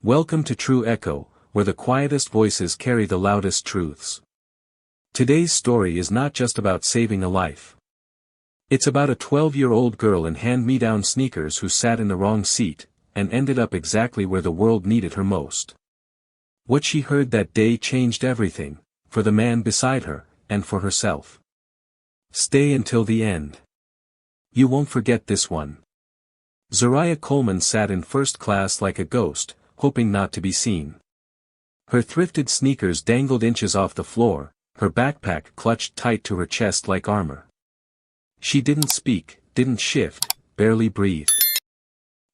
Welcome to True Echo, where the quietest voices carry the loudest truths. Today's story is not just about saving a life. It's about a 12-year-old girl in hand-me-down sneakers who sat in the wrong seat, and ended up exactly where the world needed her most. What she heard that day changed everything, for the man beside her, and for herself. Stay until the end. You won't forget this one. Zariah Coleman sat in first class like a ghost, hoping not to be seen. Her thrifted sneakers dangled inches off the floor, her backpack clutched tight to her chest like armor. She didn't speak, didn't shift, barely breathed.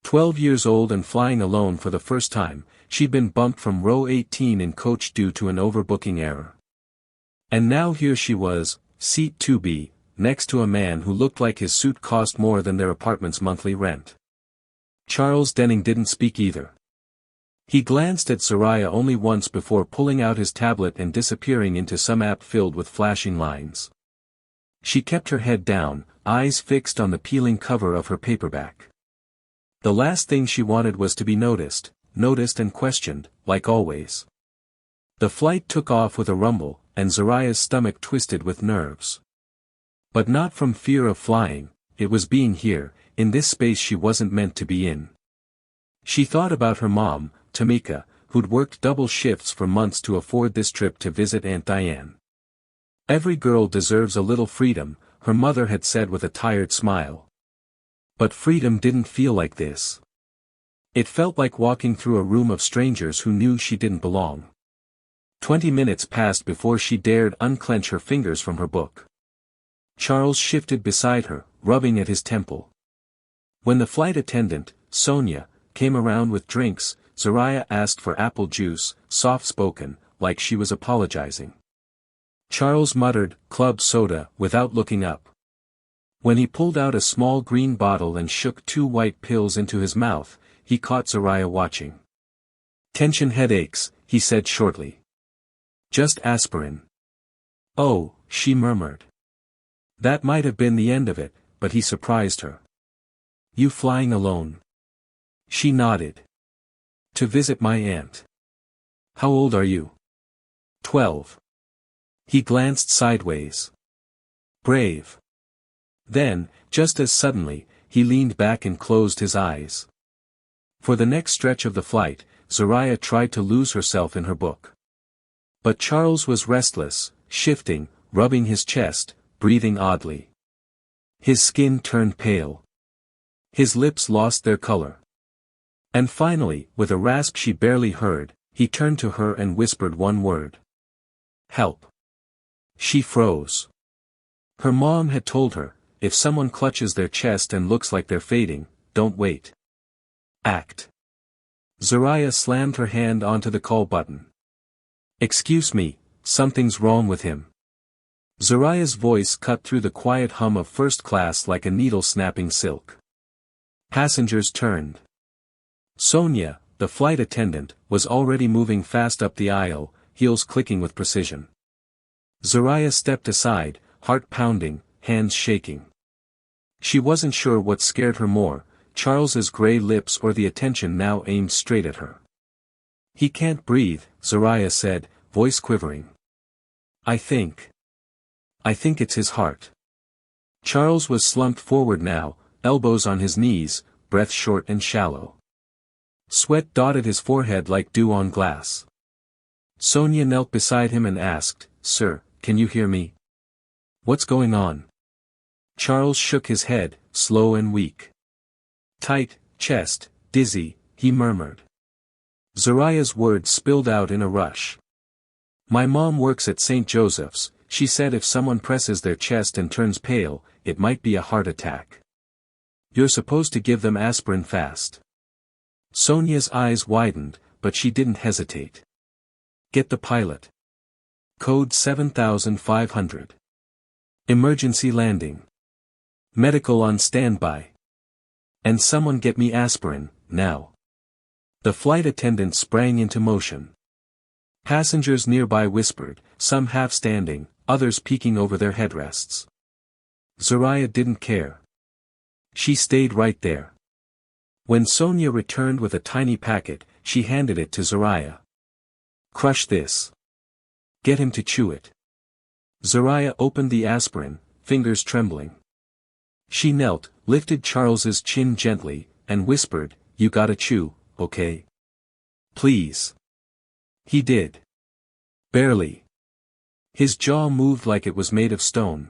12 years old and flying alone for the first time, she'd been bumped from row 18 in coach due to an overbooking error. And now here she was, seat 2B, next to a man who looked like his suit cost more than their apartment's monthly rent. Charles Denning didn't speak either. He glanced at Zariah only once before pulling out his tablet and disappearing into some app filled with flashing lines. She kept her head down, eyes fixed on the peeling cover of her paperback. The last thing she wanted was to be noticed and questioned, like always. The flight took off with a rumble, and Zariah's stomach twisted with nerves. But not from fear of flying, it was being here, in this space she wasn't meant to be in. She thought about her mom, Tamika, who'd worked double shifts for months to afford this trip to visit Aunt Diane. Every girl deserves a little freedom, her mother had said with a tired smile. But freedom didn't feel like this. It felt like walking through a room of strangers who knew she didn't belong. 20 minutes passed before she dared unclench her fingers from her book. Charles shifted beside her, rubbing at his temple. When the flight attendant, Sonia, came around with drinks, Zariah asked for apple juice, soft-spoken, like she was apologizing. Charles muttered, "Club soda," without looking up. When he pulled out a small green bottle and shook 2 white pills into his mouth, he caught Zariah watching. "Tension headaches," he said shortly. "Just aspirin." "Oh," she murmured. That might have been the end of it, but he surprised her. "You flying alone?" She nodded. "To visit my aunt." "How old are you?" 12. He glanced sideways. "Brave." Then, just as suddenly, he leaned back and closed his eyes. For the next stretch of the flight, Zariah tried to lose herself in her book. But Charles was restless, shifting, rubbing his chest, breathing oddly. His skin turned pale. His lips lost their color. And finally, with a rasp she barely heard, he turned to her and whispered one word. "Help." She froze. Her mom had told her, if someone clutches their chest and looks like they're fading, don't wait. Act. Zariah slammed her hand onto the call button. "Excuse me, something's wrong with him." Zariah's voice cut through the quiet hum of first class like a needle snapping silk. Passengers turned. Sonia, the flight attendant, was already moving fast up the aisle, heels clicking with precision. Zariah stepped aside, heart pounding, hands shaking. She wasn't sure what scared her more, Charles's gray lips or the attention now aimed straight at her. "He can't breathe," Zariah said, voice quivering. I think it's his heart." Charles was slumped forward now, elbows on his knees, breath short and shallow. Sweat dotted his forehead like dew on glass. Sonia knelt beside him and asked, "Sir, can you hear me? What's going on?" Charles shook his head, slow and weak. "Tight, chest, dizzy," he murmured. Zariah's words spilled out in a rush. "My mom works at St. Joseph's, she said if someone presses their chest and turns pale, it might be a heart attack. You're supposed to give them aspirin fast." Sonia's eyes widened, but she didn't hesitate. "Get the pilot. Code 7500. Emergency landing. Medical on standby. And someone get me aspirin, now." The flight attendant sprang into motion. Passengers nearby whispered, some half standing, others peeking over their headrests. Zariah didn't care. She stayed right there. When Sonia returned with a tiny packet, she handed it to Zariah. Crush this. Get him to chew it. Zariah opened the aspirin, fingers trembling. She knelt, lifted Charles's chin gently, and whispered, "You gotta chew, okay? Please." He did. Barely. His jaw moved like it was made of stone.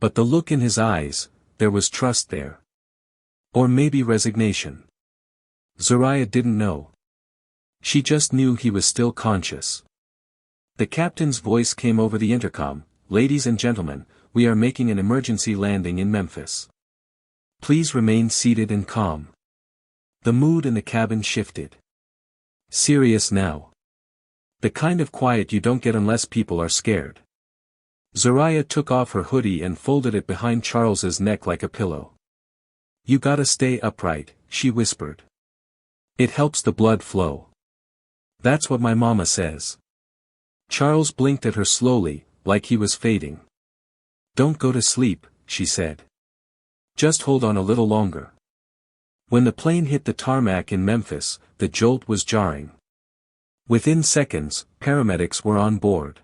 But the look in his eyes, there was trust there. Or maybe resignation. Zariah didn't know. She just knew he was still conscious. The captain's voice came over the intercom, "Ladies and gentlemen, we are making an emergency landing in Memphis. Please remain seated and calm." The mood in the cabin shifted. Serious now. The kind of quiet you don't get unless people are scared. Zariah took off her hoodie and folded it behind Charles's neck like a pillow. "You gotta stay upright," she whispered. "It helps the blood flow. That's what my mama says." Charles blinked at her slowly, like he was fading. "Don't go to sleep," she said. "Just hold on a little longer." When the plane hit the tarmac in Memphis, the jolt was jarring. Within seconds, paramedics were on board.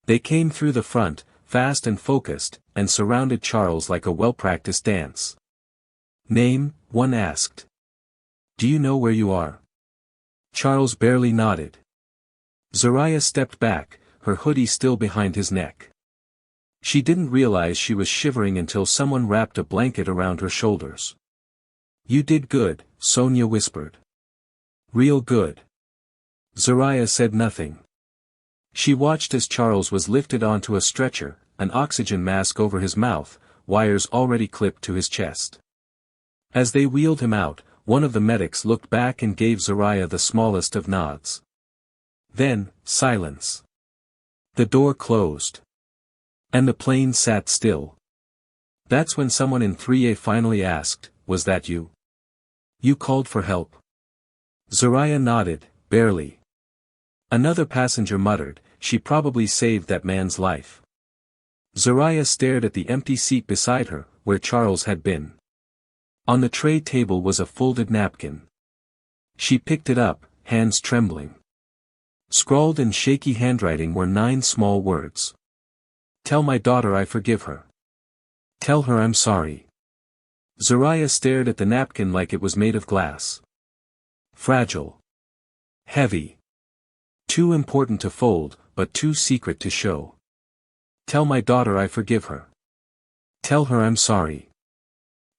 They came through the front, fast and focused, and surrounded Charles like a well-practiced dance. "Name?" one asked. "Do you know where you are?" Charles barely nodded. Zariah stepped back, her hoodie still behind his neck. She didn't realize she was shivering until someone wrapped a blanket around her shoulders. "You did good," Sonia whispered. "Real good." Zariah said nothing. She watched as Charles was lifted onto a stretcher, an oxygen mask over his mouth, wires already clipped to his chest. As they wheeled him out, one of the medics looked back and gave Zariah the smallest of nods. Then, silence. The door closed. And the plane sat still. That's when someone in 3A finally asked, "Was that you? You called for help?" Zariah nodded, barely. Another passenger muttered, "She probably saved that man's life." Zariah stared at the empty seat beside her, where Charles had been. On the tray table was a folded napkin. She picked it up, hands trembling. Scrawled in shaky handwriting were 9 small words. "Tell my daughter I forgive her. Tell her I'm sorry." Zariah stared at the napkin like it was made of glass. Fragile. Heavy. Too important to fold, but too secret to show. "Tell my daughter I forgive her. Tell her I'm sorry."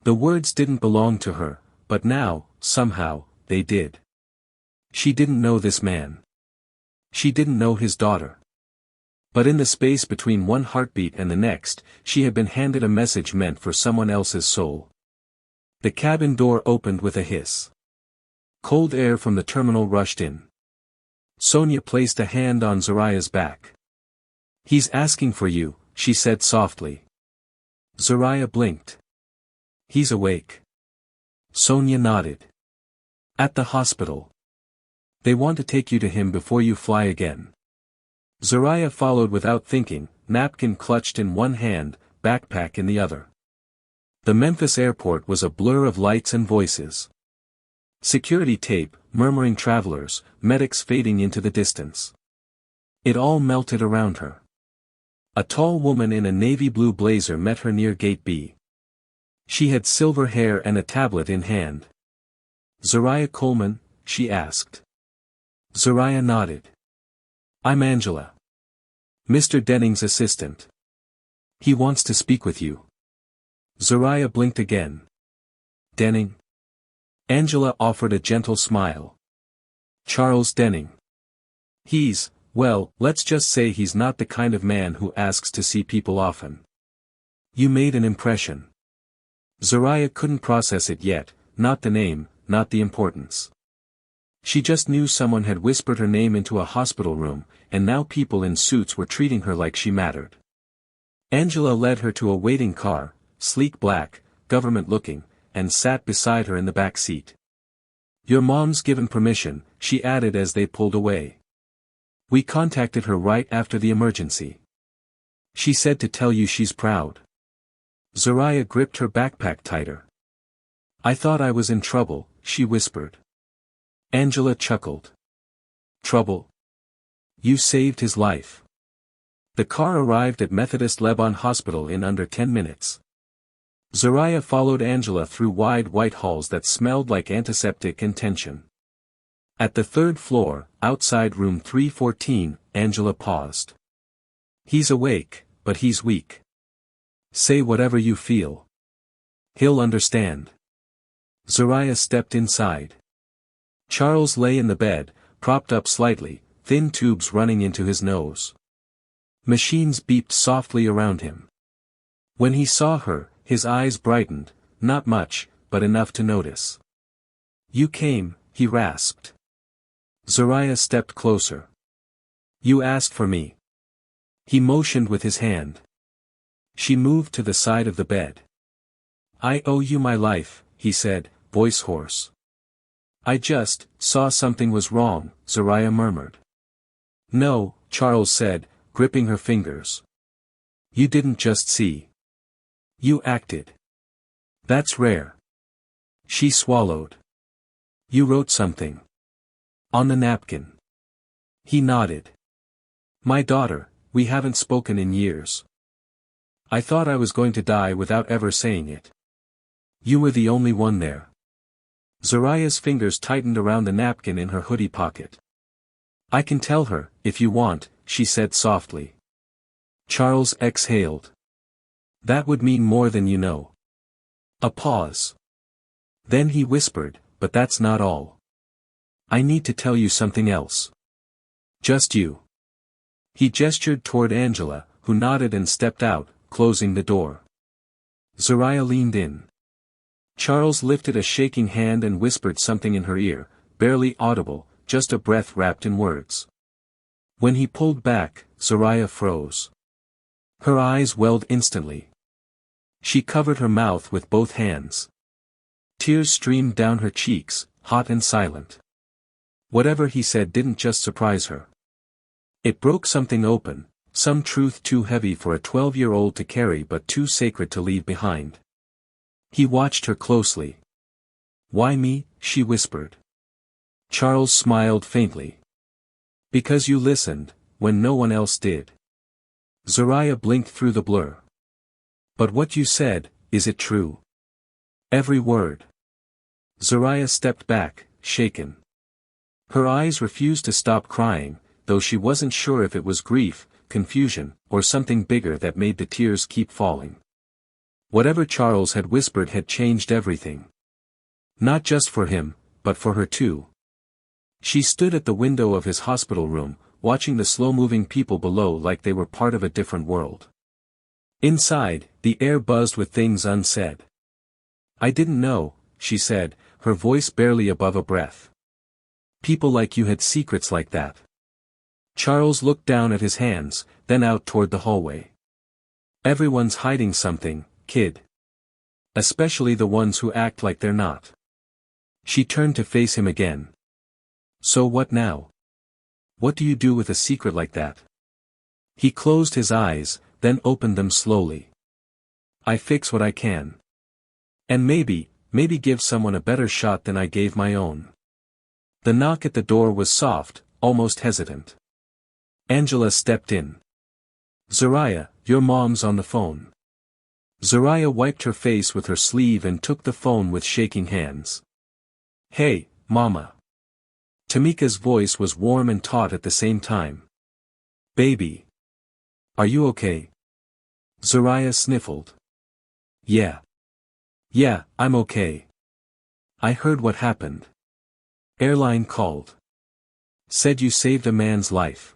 The words didn't belong to her, but now, somehow, they did. She didn't know this man. She didn't know his daughter. But in the space between one heartbeat and the next, she had been handed a message meant for someone else's soul. The cabin door opened with a hiss. Cold air from the terminal rushed in. Sonia placed a hand on Zariah's back. "He's asking for you," she said softly. Zariah blinked. "He's awake." Sonia nodded. "At the hospital. They want to take you to him before you fly again." Zariah followed without thinking, napkin clutched in one hand, backpack in the other. The Memphis airport was a blur of lights and voices. Security tape, murmuring travelers, medics fading into the distance. It all melted around her. A tall woman in a navy blue blazer met her near Gate B. She had silver hair and a tablet in hand. "Zariah Coleman?" she asked. Zariah nodded. "I'm Angela. Mr. Denning's assistant. He wants to speak with you." Zariah blinked again. "Denning?" Angela offered a gentle smile. "Charles Denning. Well, let's just say he's not the kind of man who asks to see people often. You made an impression." Zariah couldn't process it yet, not the name, not the importance. She just knew someone had whispered her name into a hospital room, and now people in suits were treating her like she mattered. Angela led her to a waiting car, sleek black, government-looking, and sat beside her in the back seat. "Your mom's given permission," she added as they pulled away. "We contacted her right after the emergency. She said to tell you she's proud." Zariah gripped her backpack tighter. "I thought I was in trouble," she whispered. Angela chuckled. Trouble? You saved his life. The car arrived at Methodist Lebanon Hospital in under 10 minutes. Zariah followed Angela through wide white halls that smelled like antiseptic and tension. At the third floor, outside room 314, Angela paused. He's awake, but he's weak. Say whatever you feel. He'll understand. Zariah stepped inside. Charles lay in the bed, propped up slightly, thin tubes running into his nose. Machines beeped softly around him. When he saw her, his eyes brightened, not much, but enough to notice. You came, he rasped. Zariah stepped closer. You asked for me. He motioned with his hand. She moved to the side of the bed. I owe you my life, he said, voice hoarse. I just saw something was wrong, Zariah murmured. No, Charles said, gripping her fingers. You didn't just see. You acted. That's rare. She swallowed. You wrote something. On the napkin. He nodded. My daughter, we haven't spoken in years. I thought I was going to die without ever saying it. You were the only one there. Zariah's fingers tightened around the napkin in her hoodie pocket. I can tell her, if you want, she said softly. Charles exhaled. That would mean more than you know. A pause. Then he whispered, but that's not all. I need to tell you something else. Just you. He gestured toward Angela, who nodded and stepped out, closing the door. Zariah leaned in. Charles lifted a shaking hand and whispered something in her ear, barely audible, just a breath wrapped in words. When he pulled back, Zariah froze. Her eyes welled instantly. She covered her mouth with both hands. Tears streamed down her cheeks, hot and silent. Whatever he said didn't just surprise her. It broke something open, some truth too heavy for a 12-year-old to carry but too sacred to leave behind. He watched her closely. Why me? She whispered. Charles smiled faintly. Because you listened, when no one else did. Zariah blinked through the blur. But what you said, is it true? Every word. Zariah stepped back, shaken. Her eyes refused to stop crying, though she wasn't sure if it was grief, confusion, or something bigger that made the tears keep falling. Whatever Charles had whispered had changed everything. Not just for him, but for her too. She stood at the window of his hospital room, watching the slow-moving people below like they were part of a different world. Inside, the air buzzed with things unsaid. I didn't know, she said, her voice barely above a breath. People like you had secrets like that. Charles looked down at his hands, then out toward the hallway. Everyone's hiding something, kid. Especially the ones who act like they're not. She turned to face him again. So what now? What do you do with a secret like that? He closed his eyes, then opened them slowly. I fix what I can. And maybe give someone a better shot than I gave my own. The knock at the door was soft, almost hesitant. Angela stepped in. Zariah, your mom's on the phone. Zariah wiped her face with her sleeve and took the phone with shaking hands. Hey, Mama. Tamika's voice was warm and taut at the same time. Baby. Are you okay? Zariah sniffled. Yeah. Yeah, I'm okay. I heard what happened. Airline called. Said you saved a man's life.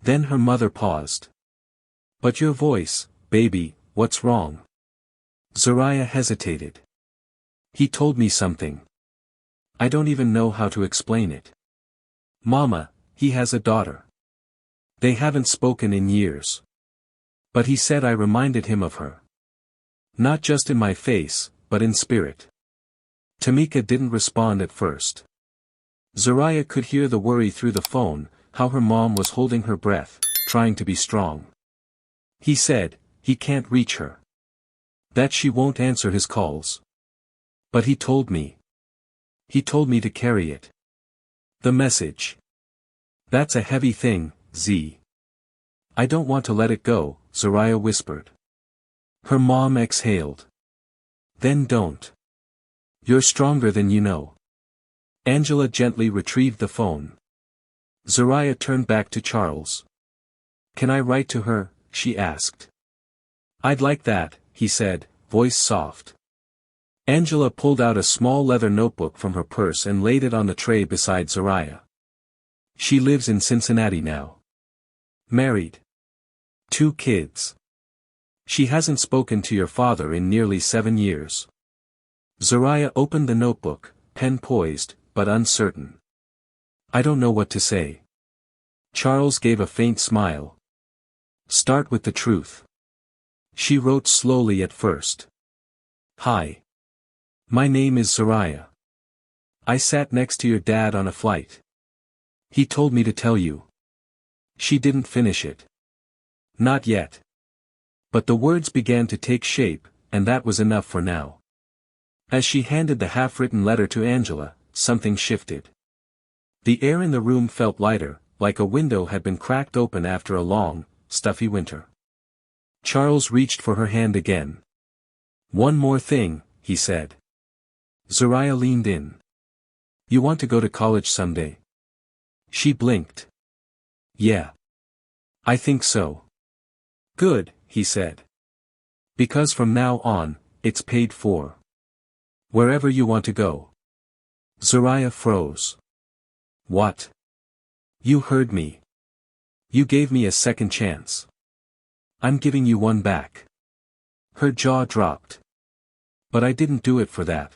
Then her mother paused. But your voice, baby, what's wrong? Zariah hesitated. He told me something. I don't even know how to explain it. Mama, he has a daughter. They haven't spoken in years. But he said I reminded him of her. Not just in my face, but in spirit. Tamika didn't respond at first. Zariah could hear the worry through the phone, how her mom was holding her breath, trying to be strong. He said, he can't reach her. That she won't answer his calls. But he told me. He told me to carry it. The message. That's a heavy thing, Z. I don't want to let it go, Zariah whispered. Her mom exhaled. Then don't. You're stronger than you know. Angela gently retrieved the phone. Zariah turned back to Charles. Can I write to her? She asked. I'd like that, he said, voice soft. Angela pulled out a small leather notebook from her purse and laid it on the tray beside Zariah. She lives in Cincinnati now. Married. 2 kids. She hasn't spoken to your father in nearly 7 years. Zariah opened the notebook, pen poised, but uncertain. I don't know what to say. Charles gave a faint smile. Start with the truth. She wrote slowly at first. Hi. My name is Zariah. I sat next to your dad on a flight. He told me to tell you. She didn't finish it. Not yet. But the words began to take shape, and that was enough for now. As she handed the half-written letter to Angela, something shifted. The air in the room felt lighter, like a window had been cracked open after a long, stuffy winter. Charles reached for her hand again. One more thing, he said. Zariah leaned in. You want to go to college someday? She blinked. Yeah. I think so. Good, he said. Because from now on, it's paid for. Wherever you want to go. Zariah froze. What? You heard me. You gave me a second chance. I'm giving you one back. Her jaw dropped. But I didn't do it for that.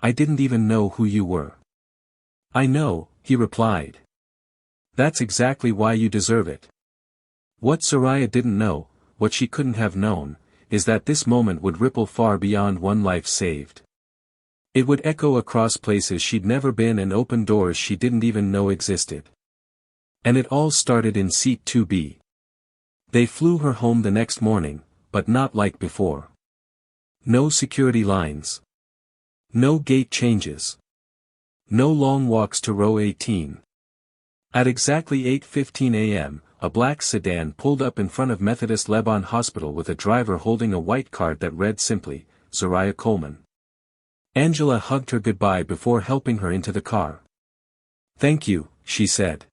I didn't even know who you were. I know, he replied. That's exactly why you deserve it. What Zariah didn't know, what she couldn't have known, is that this moment would ripple far beyond one life saved. It would echo across places she'd never been and open doors she didn't even know existed. And it all started in seat 2B. They flew her home the next morning, but not like before. No security lines. No gate changes. No long walks to row 18. At exactly 8:15 a.m., a black sedan pulled up in front of Methodist Lebanon Hospital with a driver holding a white card that read simply, Zariah Coleman. Angela hugged her goodbye before helping her into the car. Thank you, she said.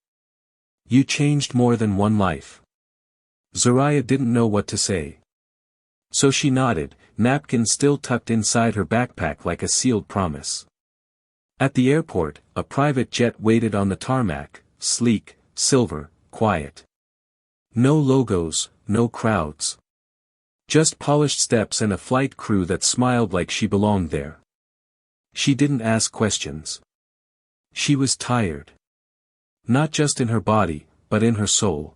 You changed more than one life. Zariah didn't know what to say. So she nodded, napkin still tucked inside her backpack like a sealed promise. At the airport, a private jet waited on the tarmac, sleek, silver, quiet. No logos, no crowds. Just polished steps and a flight crew that smiled like she belonged there. She didn't ask questions. She was tired. Not just in her body, but in her soul.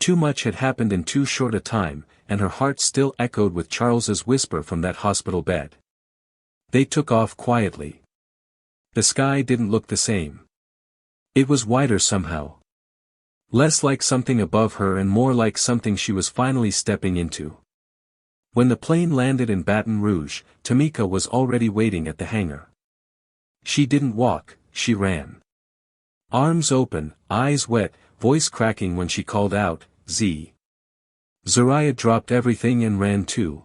Too much had happened in too short a time, and her heart still echoed with Charles's whisper from that hospital bed. They took off quietly. The sky didn't look the same. It was wider somehow. Less like something above her and more like something she was finally stepping into. When the plane landed in Baton Rouge, Tamika was already waiting at the hangar. She didn't walk, she ran. Arms open, eyes wet, voice cracking when she called out, Z. Zariah dropped everything and ran too.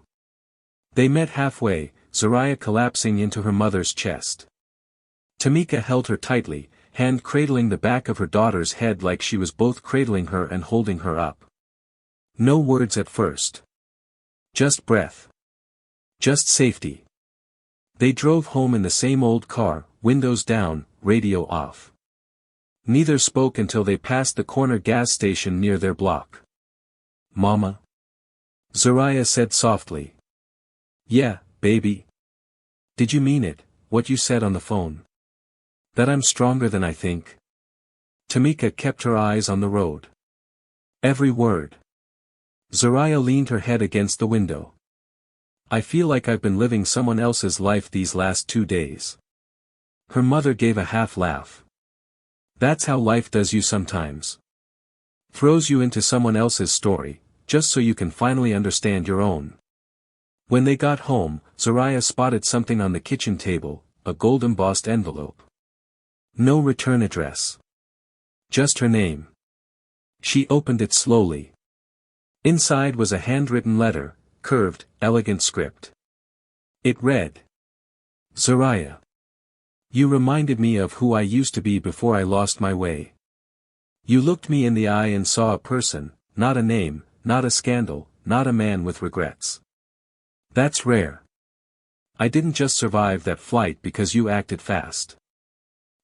They met halfway, Zariah collapsing into her mother's chest. Tamika held her tightly, hand cradling the back of her daughter's head like she was both cradling her and holding her up. No words at first. Just breath. Just safety. They drove home in the same old car, windows down, radio off. Neither spoke until they passed the corner gas station near their block. Mama? Zariah said softly. Yeah, baby. Did you mean it, what you said on the phone? That I'm stronger than I think? Tamika kept her eyes on the road. Every word. Zariah leaned her head against the window. I feel like I've been living someone else's life these last 2 days. Her mother gave a half laugh. That's how life does you sometimes. Throws you into someone else's story, just so you can finally understand your own. When they got home, Zariah spotted something on the kitchen table, a gold-embossed envelope. No return address. Just her name. She opened it slowly. Inside was a handwritten letter, curved, elegant script. It read. Zariah. You reminded me of who I used to be before I lost my way. You looked me in the eye and saw a person, not a name, not a scandal, not a man with regrets. That's rare. I didn't just survive that flight because you acted fast.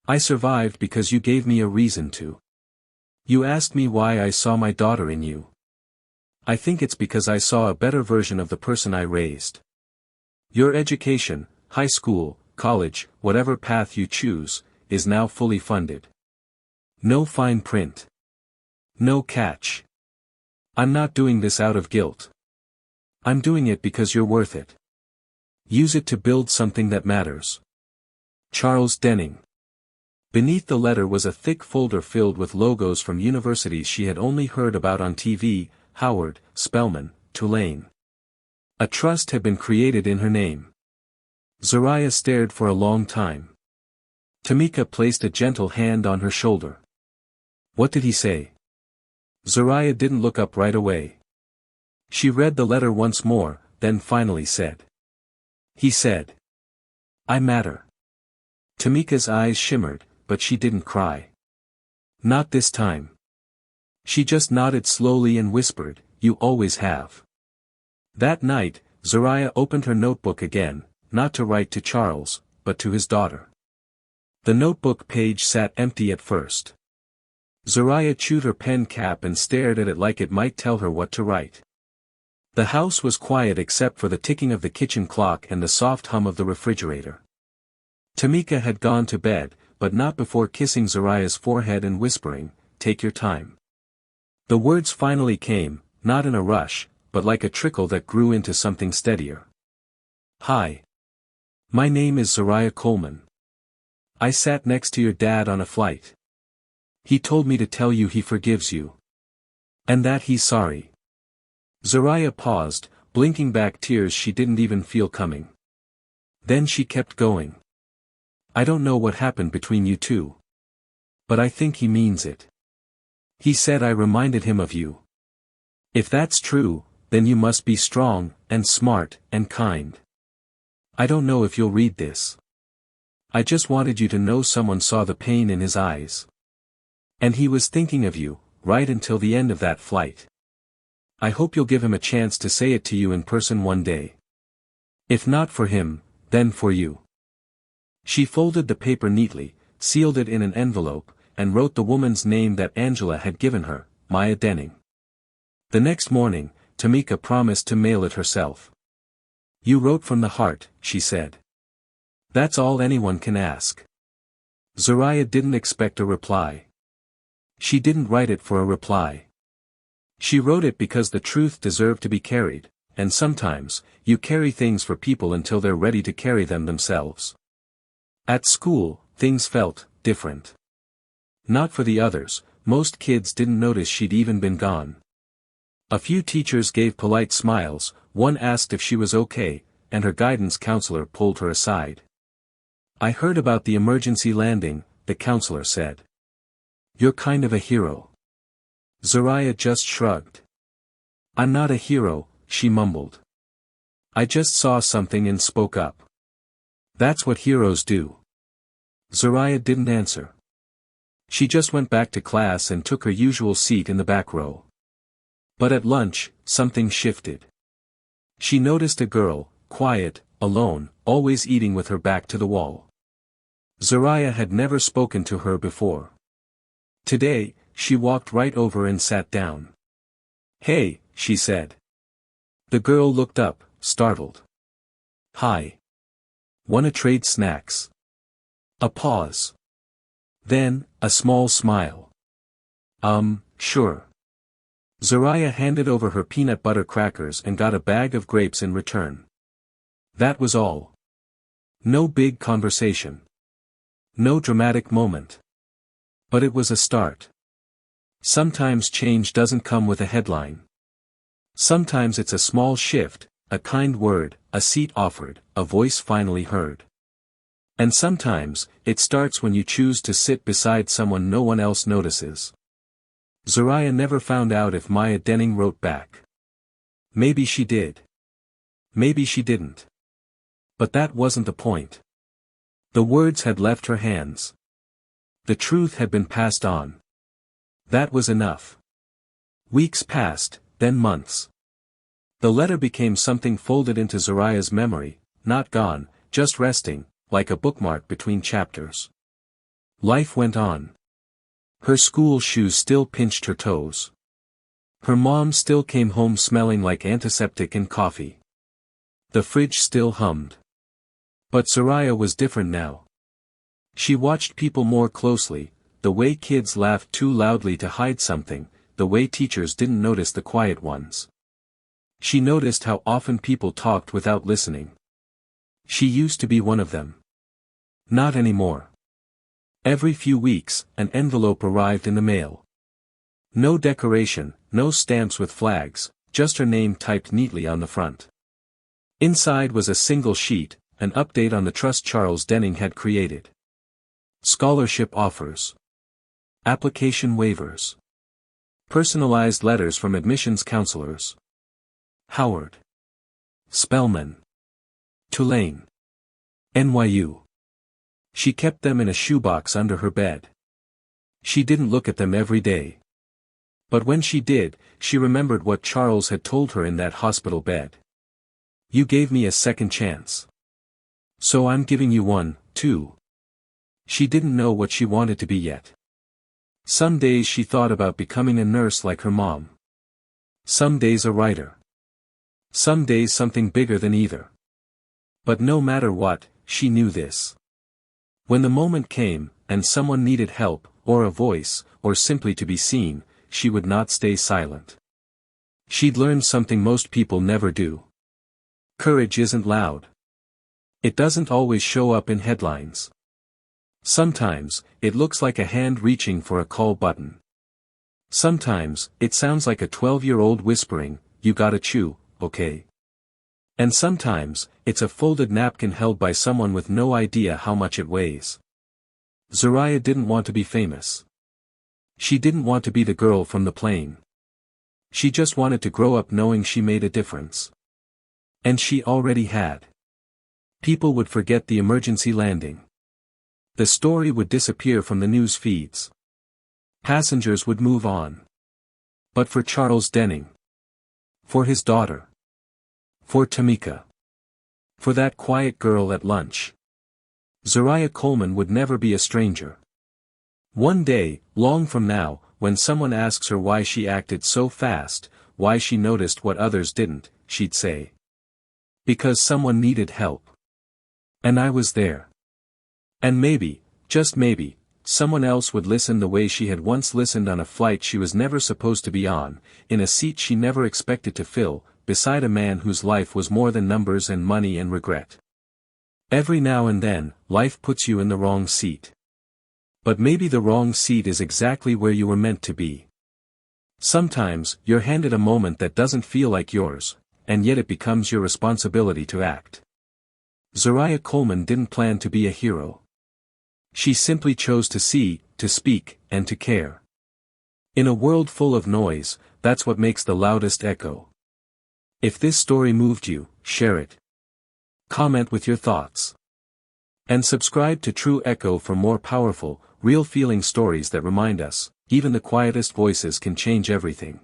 I survived because you gave me a reason to. You asked me why I saw my daughter in you. I think it's because I saw a better version of the person I raised. Your education, high school, college, whatever path you choose, is now fully funded. No fine print. No catch. I'm not doing this out of guilt. I'm doing it because you're worth it. Use it to build something that matters. Charles Denning. Beneath the letter was a thick folder filled with logos from universities she had only heard about on TV, Howard, Spelman, Tulane. A trust had been created in her name. Zariah stared for a long time. Tamika placed a gentle hand on her shoulder. What did he say? Zariah didn't look up right away. She read the letter once more, then finally said. He said. I matter. Tamika's eyes shimmered, but she didn't cry. Not this time. She just nodded slowly and whispered, You always have. That night, Zariah opened her notebook again, not to write to Charles, but to his daughter. The notebook page sat empty at first. Zariah chewed her pen cap and stared at it like it might tell her what to write. The house was quiet except for the ticking of the kitchen clock and the soft hum of the refrigerator. Tamika had gone to bed, but not before kissing Zariah's forehead and whispering, Take your time. The words finally came, not in a rush, but like a trickle that grew into something steadier. Hi. My name is Zariah Coleman. I sat next to your dad on a flight. He told me to tell you he forgives you. And that he's sorry. Zariah paused, blinking back tears she didn't even feel coming. Then she kept going. I don't know what happened between you two. But I think he means it. He said I reminded him of you. If that's true, then you must be strong, and smart, and kind. I don't know if you'll read this. I just wanted you to know someone saw the pain in his eyes. And he was thinking of you, right until the end of that flight. I hope you'll give him a chance to say it to you in person one day. If not for him, then for you. She folded the paper neatly, sealed it in an envelope, and wrote the woman's name that Angela had given her, Maya Denning. The next morning, Tamika promised to mail it herself. You wrote from the heart, she said. That's all anyone can ask. Zariah didn't expect a reply. She didn't write it for a reply. She wrote it because the truth deserved to be carried, and sometimes, you carry things for people until they're ready to carry them themselves. At school, things felt different. Not for the others, most kids didn't notice she'd even been gone. A few teachers gave polite smiles, one asked if she was okay, and her guidance counselor pulled her aside. I heard about the emergency landing, the counselor said. You're kind of a hero. Zariah just shrugged. I'm not a hero, she mumbled. I just saw something and spoke up. That's what heroes do. Zariah didn't answer. She just went back to class and took her usual seat in the back row. But at lunch, something shifted. She noticed a girl, quiet, alone, always eating with her back to the wall. Zariah had never spoken to her before. Today, she walked right over and sat down. Hey, she said. The girl looked up, startled. Hi. Wanna trade snacks? A pause. Then, a small smile. Sure. Zariah handed over her peanut butter crackers and got a bag of grapes in return. That was all. No big conversation. No dramatic moment. But it was a start. Sometimes change doesn't come with a headline. Sometimes it's a small shift, a kind word, a seat offered, a voice finally heard. And sometimes, it starts when you choose to sit beside someone no one else notices. Zariah never found out if Maya Denning wrote back. Maybe she did. Maybe she didn't. But that wasn't the point. The words had left her hands. The truth had been passed on. That was enough. Weeks passed, then months. The letter became something folded into Zariah's memory, not gone, just resting, like a bookmark between chapters. Life went on. Her school shoes still pinched her toes. Her mom still came home smelling like antiseptic and coffee. The fridge still hummed. But Zariah was different now. She watched people more closely, the way kids laughed too loudly to hide something, the way teachers didn't notice the quiet ones. She noticed how often people talked without listening. She used to be one of them. Not anymore. Every few weeks, an envelope arrived in the mail. No decoration, no stamps with flags, just her name typed neatly on the front. Inside was a single sheet, an update on the trust Charles Denning had created. Scholarship offers. Application waivers. Personalized letters from admissions counselors. Howard. Spelman. Tulane. NYU. She kept them in a shoebox under her bed. She didn't look at them every day. But when she did, she remembered what Charles had told her in that hospital bed. You gave me a second chance. So I'm giving you one, too. She didn't know what she wanted to be yet. Some days she thought about becoming a nurse like her mom. Some days a writer. Some days something bigger than either. But no matter what, she knew this. When the moment came, and someone needed help, or a voice, or simply to be seen, she would not stay silent. She'd learned something most people never do. Courage isn't loud. It doesn't always show up in headlines. Sometimes, it looks like a hand reaching for a call button. Sometimes, it sounds like a 12-year-old whispering, "You gotta chew, okay?" And sometimes, it's a folded napkin held by someone with no idea how much it weighs. Zariah didn't want to be famous. She didn't want to be the girl from the plane. She just wanted to grow up knowing she made a difference. And she already had. People would forget the emergency landing. The story would disappear from the news feeds. Passengers would move on. But for Charles Denning. For his daughter. For Tamika. For that quiet girl at lunch. Zariah Coleman would never be a stranger. One day, long from now, when someone asks her why she acted so fast, why she noticed what others didn't, she'd say. Because someone needed help. And I was there. And maybe, just maybe, someone else would listen the way she had once listened on a flight she was never supposed to be on, in a seat she never expected to fill, beside a man whose life was more than numbers and money and regret. Every now and then, life puts you in the wrong seat. But maybe the wrong seat is exactly where you were meant to be. Sometimes, you're handed a moment that doesn't feel like yours, and yet it becomes your responsibility to act. Zariah Coleman didn't plan to be a hero. She simply chose to see, to speak, and to care. In a world full of noise, that's what makes the loudest echo. If this story moved you, share it. Comment with your thoughts. And subscribe to True Echo for more powerful, real feeling stories that remind us, even the quietest voices can change everything.